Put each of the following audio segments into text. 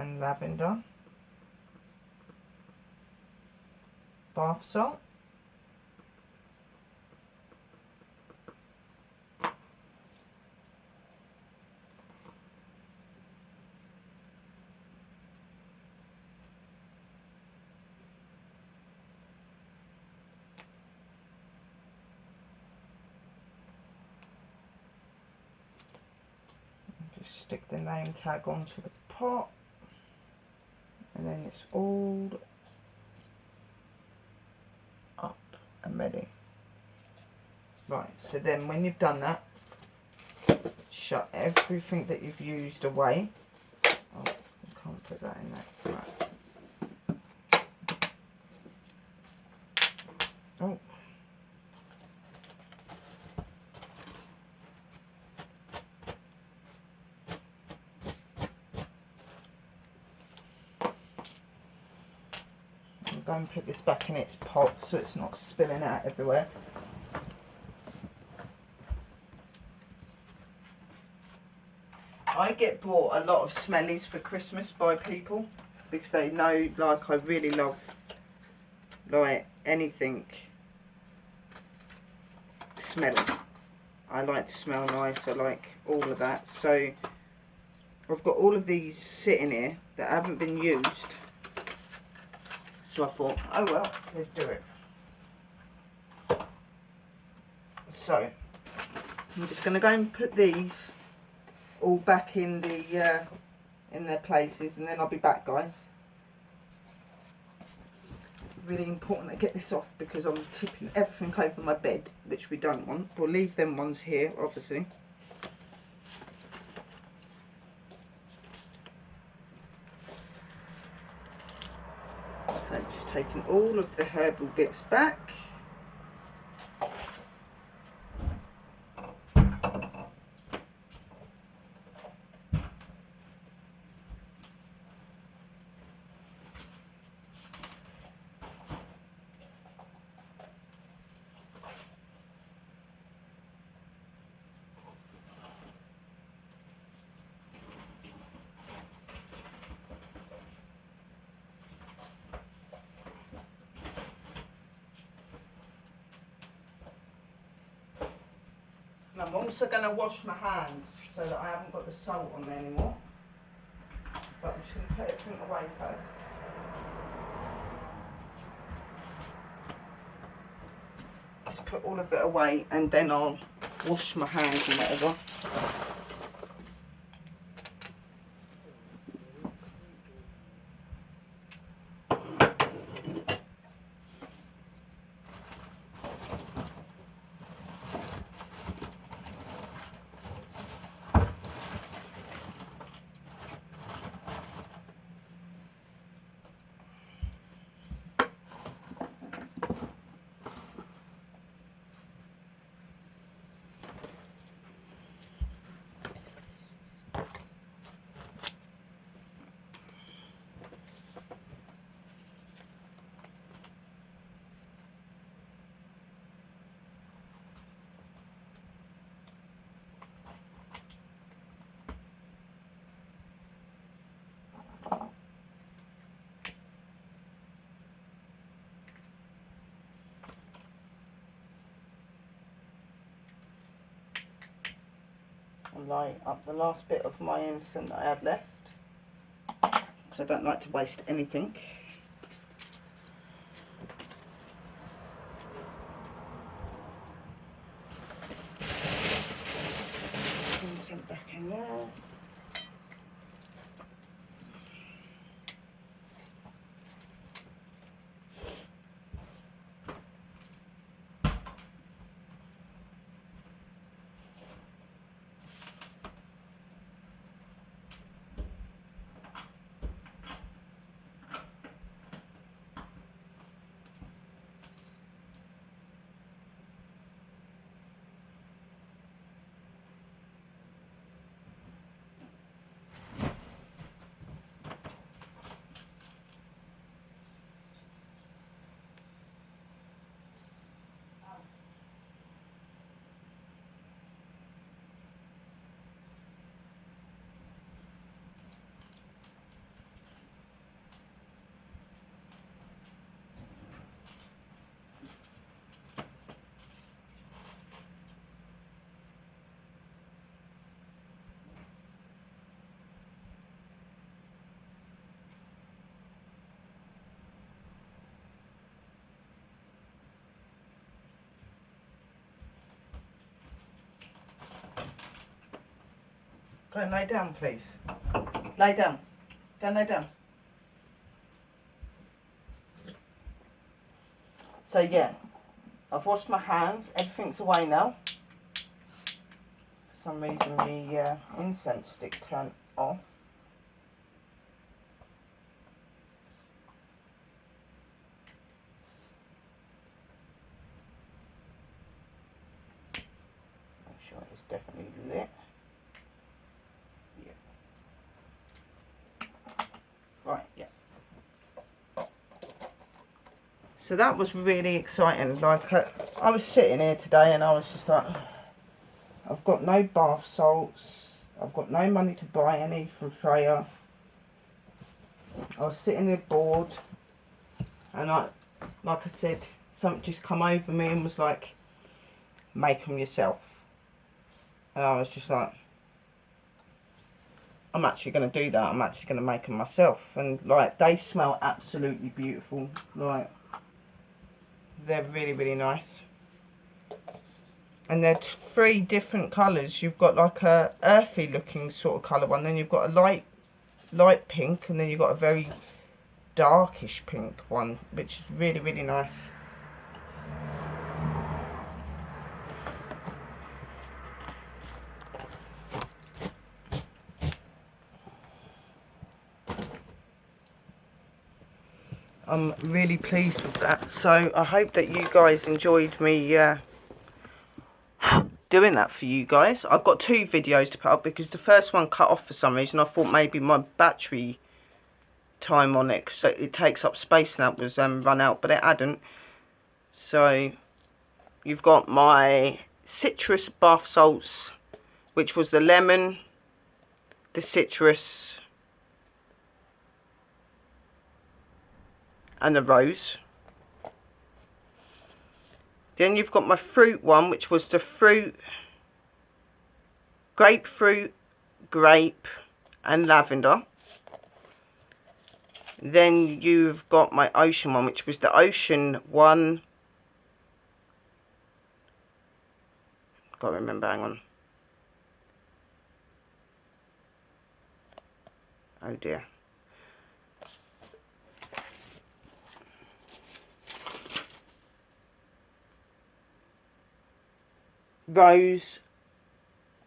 and lavender, bath salt, just stick the name tag onto the pot, and then it's all up and ready. Right, so then when you've done that, shut everything that you've used away. Oh, you can't put that in there. Right. Oh. I'm going to put this back in its pot so it's not spilling out everywhere. I get bought a lot of smellies for Christmas by people because they know, like, I really love, like, anything smelling. I like to smell nice, I like all of that. So I've got all of these sitting here that haven't been used. So I thought, oh well, let's do it. So I'm just going to go and put these all back in their places, and then I'll be back, guys. Really important to get this off because I'm tipping everything over my bed, which we don't want. We'll leave them ones here, obviously. So just taking all of the herbal bits back. And I'm also going to wash my hands so that I haven't got the salt on there anymore. But I'm just going to put everything away first. Just put all of it away and then I'll wash my hands and whatever. And light up the last bit of my incense that I had left, because I don't like to waste anything. Incense back in there. Go and lay down, please. Lay down. Go and lay down. So yeah, I've washed my hands. Everything's away now. For some reason the incense stick turned off. Make sure it's definitely lit. Right, yeah. So that was really exciting. Like, I was sitting here today and I was just like, I've got no bath salts. I've got no money to buy any from Freya. I was sitting there bored. And like I said, something just come over me and was like, make them yourself. And I was just like, I'm actually going to do that. I'm actually going to make them myself. And like, they smell absolutely beautiful. Like, they're really, really nice. And they're 3 different colours. You've got like a earthy looking sort of colour one. Then you've got a light pink. And then you've got a very darkish pink one. Which is really, really nice. I'm really pleased with that. So I hope that you guys enjoyed me doing that for you guys. I've got 2 videos to put up because the first one cut off for some reason. I thought maybe my battery time on it, so it takes up space, and that was run out, but it hadn't. So you've got my citrus bath salts, which was the lemon, the citrus, and the rose. Then you've got my fruit one, which was the grapefruit, grape, and lavender. Then you've got my ocean one, which was the ocean one. Can't remember, hang on. Oh dear. Rose,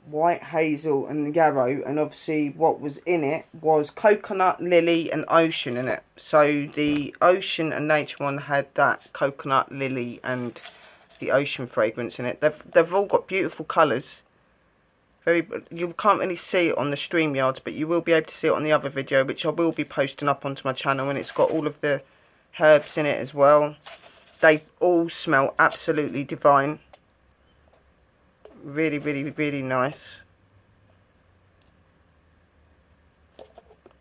white hazel and yarrow, and obviously what was in it was coconut, lily and ocean in it. So the ocean and nature one had that coconut, lily and the ocean fragrance in it. They've all got beautiful colours. You can't really see it on the StreamYards, but you will be able to see it on the other video, which I will be posting up onto my channel, and it's got all of the herbs in it as well. They all smell absolutely divine. Really, really, really nice.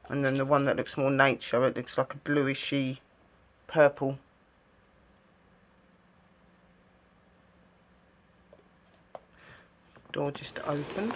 And then the one that looks more nature, it looks like a bluishy purple. Door just opened.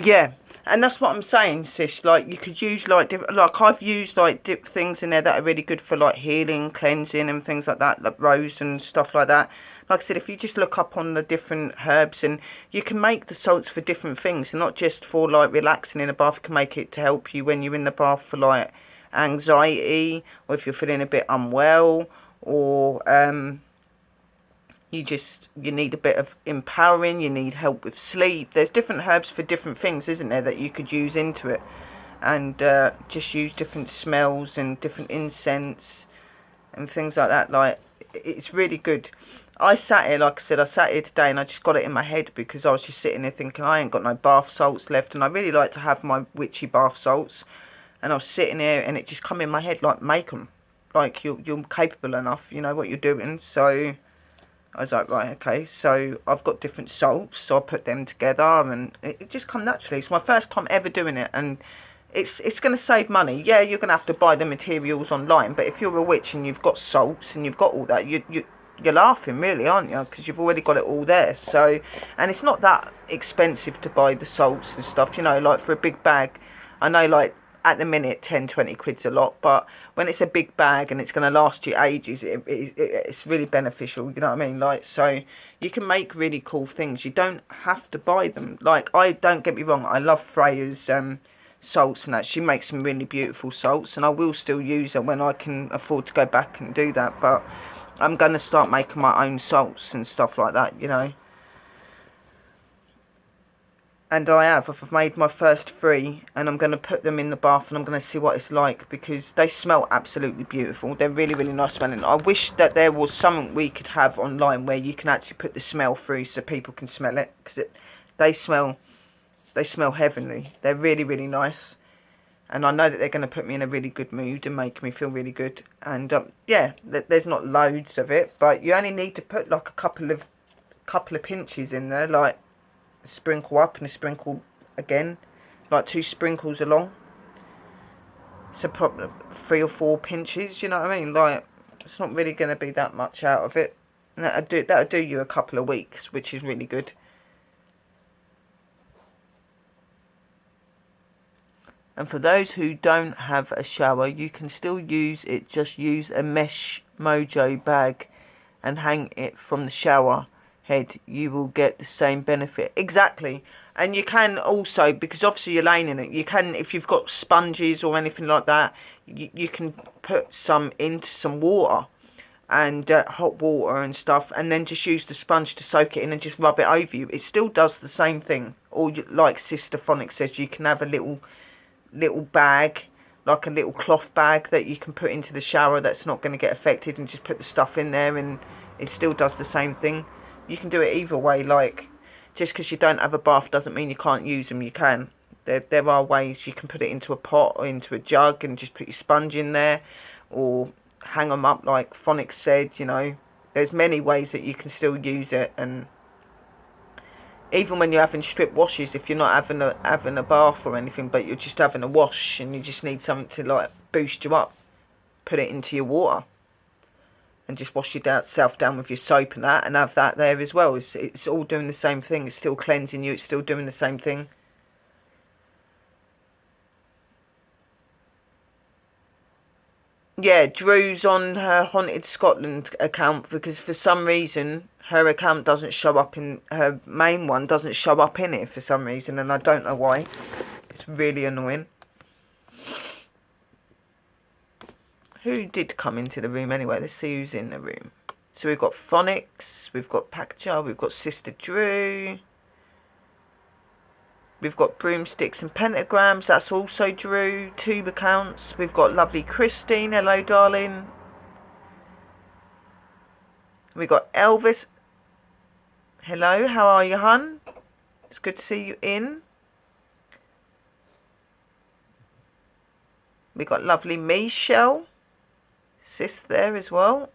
Yeah, and that's what I'm saying, sis. Like, you could use like I've used like dip things in there that are really good for like healing, cleansing and things like that, like rose and stuff like that. Like I said, if you just look up on the different herbs, and you can make the salts for different things, and not just for like relaxing in a bath. You can make it to help you when you're in the bath for like anxiety, or if you're feeling a bit unwell, or you need a bit of empowering, you need help with sleep. There's different herbs for different things, isn't there, that you could use into it. And just use different smells and different incense and things like that. Like, it's really good. I sat here, like I said, I sat here today and I just got it in my head because I was just sitting there thinking I ain't got no bath salts left. And I really like to have my witchy bath salts. And I was sitting there and it just come in my head, like, make them. Like, you're capable enough, you know what you're doing. So I was like, right, okay, so I've got different salts, so I put them together, and it just come naturally. It's my first time ever doing it, and it's going to save money. Yeah, you're going to have to buy the materials online, but if you're a witch and you've got salts and you've got all that, you're laughing, really, aren't you? Because you've already got it all there. So, and it's not that expensive to buy the salts and stuff, you know, like for a big bag. I know, like, at the minute 10-20 quid's a lot, but when it's a big bag and it's going to last you ages, it's really beneficial, you know what I mean? Like, so you can make really cool things. You don't have to buy them. Like, I don't, get me wrong, I love Freya's salts and that. She makes some really beautiful salts, and I will still use her when I can afford to go back and do that. But I'm going to start making my own salts and stuff like that, you know. And I've made my first 3, and I'm going to put them in the bath, and I'm going to see what it's like, because they smell absolutely beautiful. They're really, really nice smelling. I wish that there was something we could have online where you can actually put the smell through so people can smell it, because they smell heavenly. They're really, really nice, and I know that they're going to put me in a really good mood and make me feel really good. And yeah, there's not loads of it, but you only need to put like a couple of pinches in there, like a sprinkle up and a sprinkle again, like 2 sprinkles along. So probably 3 or 4 pinches, you know what I mean? Like, it's not really going to be that much out of it, and that'll do you a couple of weeks, which is really good. And for those who don't have a shower, you can still use it. Just use a mesh mojo bag and hang it from the shower head. You will get the same benefit. Exactly. And you can also, because obviously you're laying in it, you can, if you've got sponges or anything like that, you can put some into some water, and hot water and stuff, and then just use the sponge to soak it in and just rub it over you. It still does the same thing. Or like Sister Phonic says, you can have a little bag, like a little cloth bag that you can put into the shower that's not going to get affected, and just put the stuff in there, and it still does the same thing. You can do it either way. Like, just because you don't have a bath doesn't mean you can't use them. You can. There are ways. You can put it into a pot or into a jug and just put your sponge in there, or hang them up like Phonics said, you know. There's many ways that you can still use it. And even when you're having strip washes, if you're not having a bath or anything, but you're just having a wash and you just need something to like boost you up, put it into your water and just wash yourself down with your soap and that, and have that there as well. It's all doing the same thing. It's still cleansing you. It's still doing the same thing. Yeah, Drew's on her Haunted Scotland account, because for some reason her account doesn't show up in her main one, doesn't show up in it for some reason, and I don't know why. It's really annoying. Who did come into the room anyway? Let's see who's in the room. So we've got Phonics, we've got Packjar, we've got Sister Drew, we've got Broomsticks and Pentagrams, that's also Drew. Tube accounts. We've got lovely Christine, hello darling. We've got Elvis, hello, how are you, hun? It's good to see you in. We got lovely Michelle, sis there as well.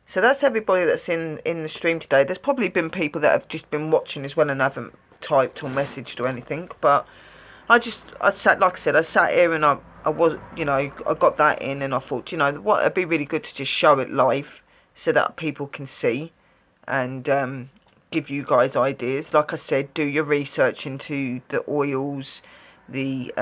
So that's everybody that's in the stream today. There's probably been people that have just been watching as well and haven't typed or messaged or anything, but I sat here and I was, you know, I got that in, and I thought, you know what, it'd be really good to just show it live so that people can see and give you guys ideas. Like I said, do your research into the oils, the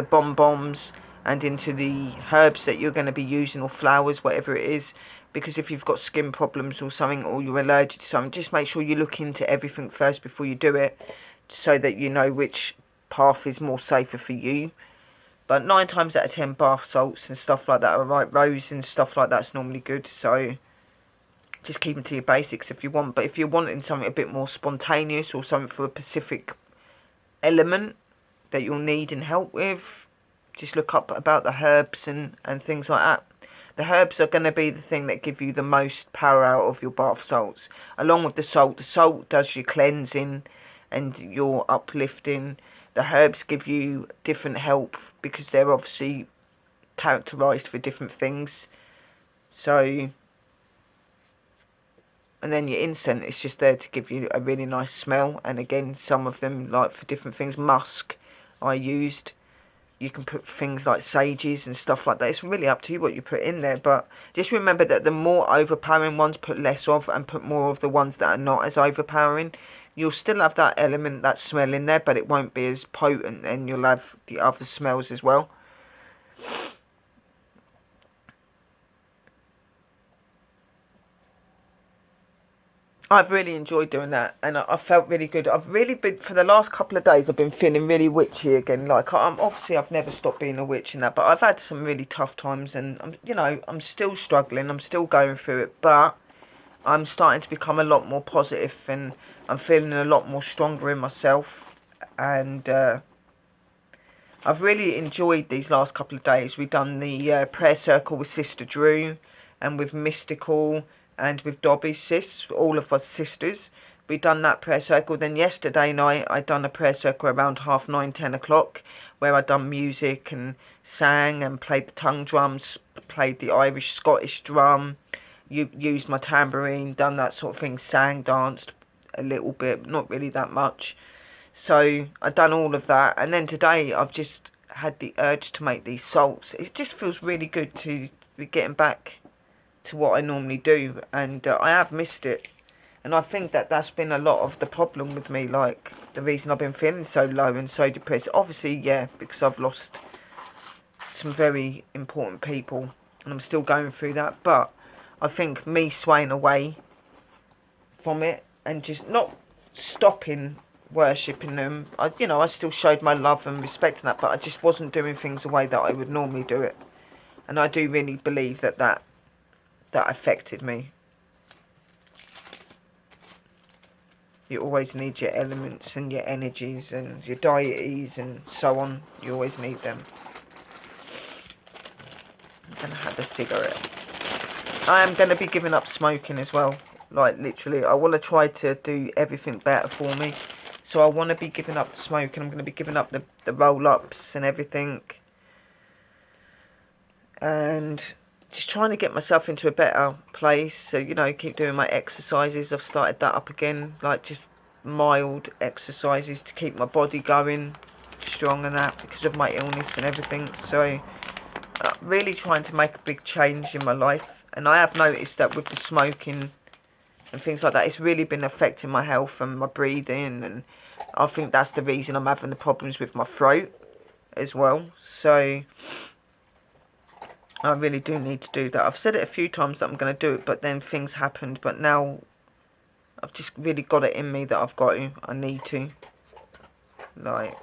bonbons, and into the herbs that you're going to be using, or flowers, whatever it is. Because if you've got skin problems or something, or you're allergic to something, just make sure you look into everything first before you do it, so that you know which path is more safer for you. But 9 times out of 10, bath salts and stuff like that are right. Rose and stuff like that's normally good. So just keep it to your basics if you want. But if you're wanting something a bit more spontaneous, or something for a specific element that you'll need and help with, just look up about the herbs and things like that. The herbs are going to be the thing that give you the most power out of your bath salts, along with the salt. The salt does your cleansing and your uplifting, The herbs give you different help because they're obviously characterised for different things. So, and then your incense is just there to give you a really nice smell. And again, some of them, like for different things, musk I used. You can put things like sages and stuff like that. It's really up to you what you put in there. But just remember that the more overpowering ones, put less of, and put more of the ones that are not as overpowering. You'll still have that element, that smell in there, but it won't be as potent, and you'll have the other smells as well. I've really enjoyed doing that, and I felt really good. I've really been, for the last couple of days, I've been feeling really witchy again. Like, obviously I've never stopped being a witch and that, but I've had some really tough times, and I'm still struggling. I'm still going through it, but I'm starting to become a lot more positive, and I'm feeling a lot more stronger in myself. And I've really enjoyed these last couple of days. We've done the prayer circle with Sister Drew, and with Mystical, and with Dobby's sis, all of us sisters. We've done that prayer circle. Then yesterday night I done a prayer circle around 9:30, 10 o'clock, where I done music and sang and played the tongue drums, played the Irish Scottish drum, used my tambourine, done that sort of thing, sang, danced a little bit, not really that much. So I've done all of that, and then today I've just had the urge to make these salts. It just feels really good to be getting back to what I normally do, and I have missed it, and I think that that's been a lot of the problem with me, like the reason I've been feeling so low and so depressed. Obviously, yeah, because I've lost some very important people, and I'm still going through that, but I think me swaying away from it and just not stopping worshipping them, I still showed my love and respect and that, but I just wasn't doing things the way that I would normally do it, and I do really believe that affected me. You always need your elements and your energies and your deities and so on. You always need them. I'm going to have a cigarette. I am going to be giving up smoking as well. Like, literally, I want to try to do everything better for me. So I want to be giving up the smoking. I'm going to be giving up the roll-ups and everything. And just trying to get myself into a better place. So, keep doing my exercises. I've started that up again. Like, just mild exercises to keep my body going strong and that, because of my illness and everything. So, really trying to make a big change in my life. And I have noticed that with the smoking and things like that, it's really been affecting my health and my breathing. And I think that's the reason I'm having the problems with my throat as well. So I really do need to do that. I've said it a few times that I'm going to do it, but then things happened. But now I've just really got it in me that I've got to. I need to. Like,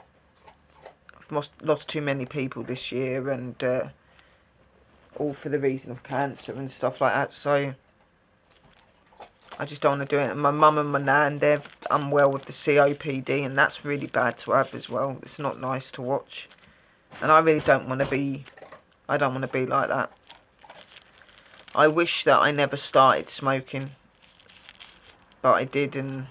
I've lost too many people this year, and all for the reason of cancer and stuff like that. So I just don't want to do it. And my mum and my nan, they're unwell with the COPD, and that's really bad to have as well. It's not nice to watch. And I really don't want to be... I don't want to be like that. I wish that I never started smoking. But I did, and...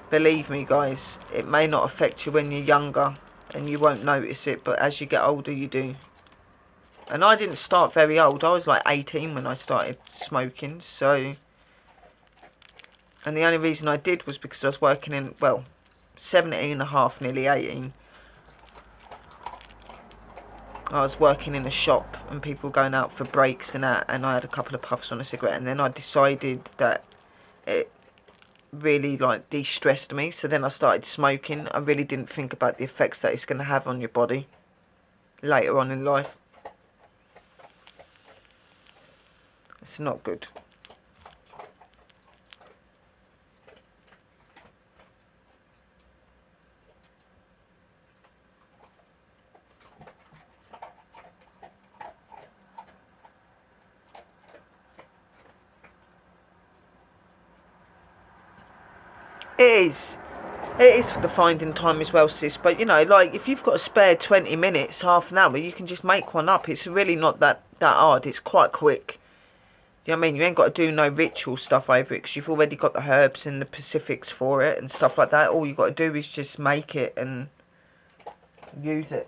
believe me, guys, it may not affect you when you're younger, and you won't notice it, but as you get older, you do. And I didn't start very old. I was like 18 when I started smoking, so... And the only reason I did was because I was working in, well, 17 and a half, nearly 18. I was working in a shop and people going out for breaks and that, and I had a couple of puffs on a cigarette, and then I decided that it really like de-stressed me, so then I started smoking. I really didn't think about the effects that it's going to have on your body later on in life. It's not good. It is. It is for the finding time as well, sis. But, like, if you've got a spare 20 minutes, half an hour, you can just make one up. It's really not that hard. It's quite quick. You know what I mean? You ain't got to do no ritual stuff over it because you've already got the herbs and the Pacifics for it and stuff like that. All you got to do is just make it and use it.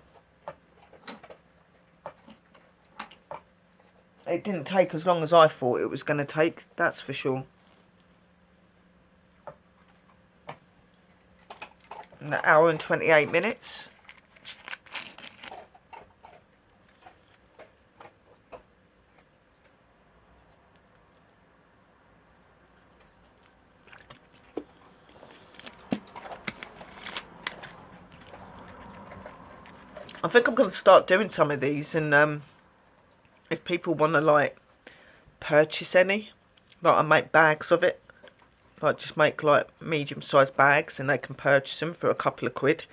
It didn't take as long as I thought it was going to take, that's for sure. An hour and 28 minutes. I think I'm going to start doing some of these, and if people want to like purchase any, like I make bags of it, like just make like medium-sized bags, and they can purchase them for a couple of quid,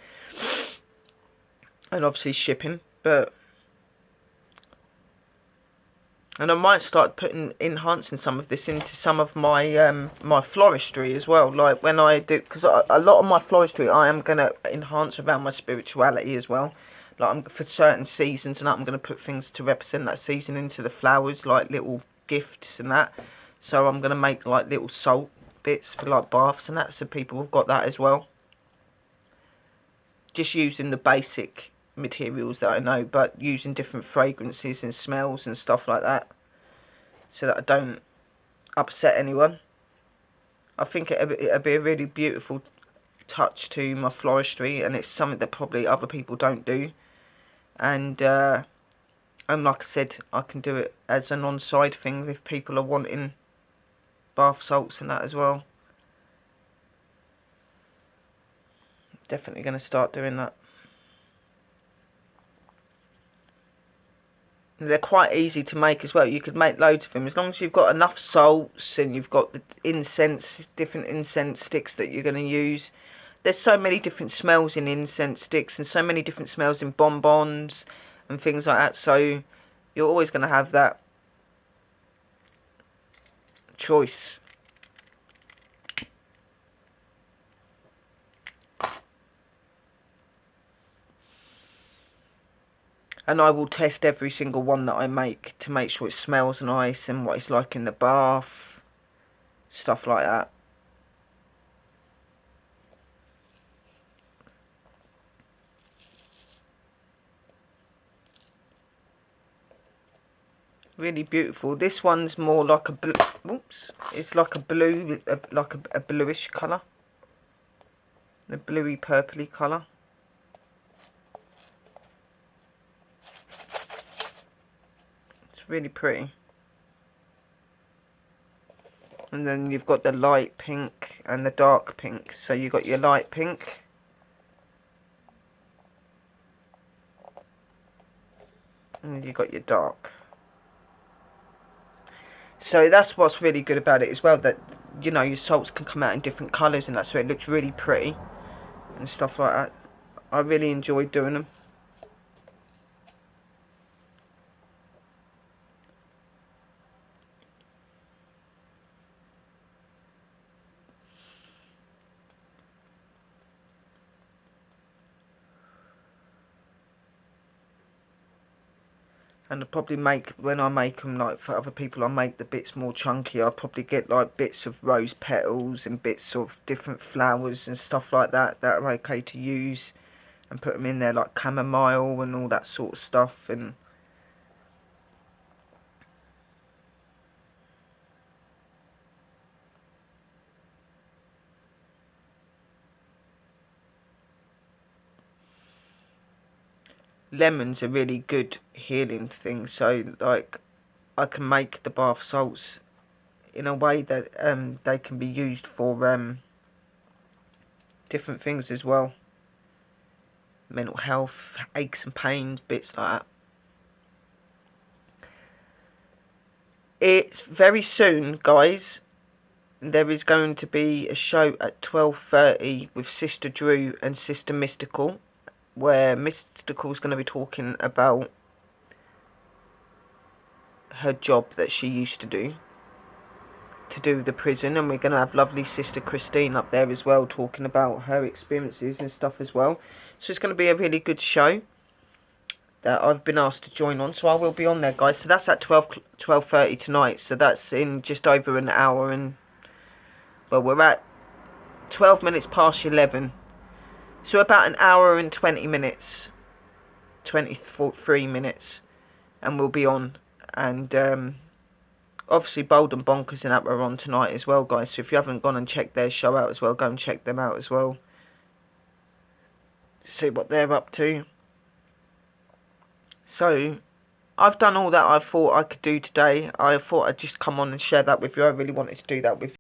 and obviously shipping. And I might start enhancing some of this into some of my my floristry as well. Like when I do, because a lot of my floristry I am gonna enhance around my spirituality as well. Like for certain seasons, and I'm gonna put things to represent that season into the flowers, like little gifts and that. So I'm gonna make like little salt bits for like baths and that, so people have got that as well. Just using the basic materials that I know, but using different fragrances and smells and stuff like that, so that I don't upset anyone. I think it'd be a really beautiful touch to my floristry, and it's something that probably other people don't do. And like I said, I can do it as an on-side thing if people are wanting bath salts and that as well. Definitely going to start doing that. They're quite easy to make as well. You could make loads of them as long as you've got enough salts and you've got the incense, different incense sticks that you're going to use. There's so many different smells in incense sticks and so many different smells in bonbons and things like that. So you're always going to have that choice. And I will test every single one that I make to make sure it smells nice and what it's like in the bath. Stuff like that. Really beautiful. This one's more like a blue. Oops, it's like a blue, like a bluish colour, a bluey purpley colour. It's really pretty. And then you've got the light pink and the dark pink. So you've got your light pink. And you've got your dark. So that's what's really good about it as well, that, you know, your salts can come out in different colours and that's why it looks really pretty and stuff like that. I really enjoy doing them. And I probably make, when I make them, like for other people, I make the bits more chunky. I'll probably get like bits of rose petals and bits of different flowers and stuff like that that are okay to use, and put them in there, like chamomile and all that sort of stuff. And lemon's a really good healing thing, so like I can make the bath salts in a way that they can be used for different things as well. Mental health, aches and pains, bits like that. It's very soon, guys. There is going to be a show at 12:30 with Sister Drew and Sister Mystical, where Mystical's going to be talking about her job that she used to do the prison, and we're going to have lovely Sister Christine up there as well, talking about her experiences and stuff as well. So it's going to be a really good show. that I've been asked to join on, so I will be on there, guys. So that's at 12:30 tonight, so that's in just over an hour, and well, we're at 12 minutes past 11, so about an hour and 20 minutes, 23 minutes, and we'll be on. And obviously Bold and Bonkers and that are on tonight as well, guys, so if you haven't gone and checked their show out as well, go and check them out as well, see what they're up to. So I've done all that I thought I could do today. I thought I'd just come on and share that with you. I really wanted to do that with you.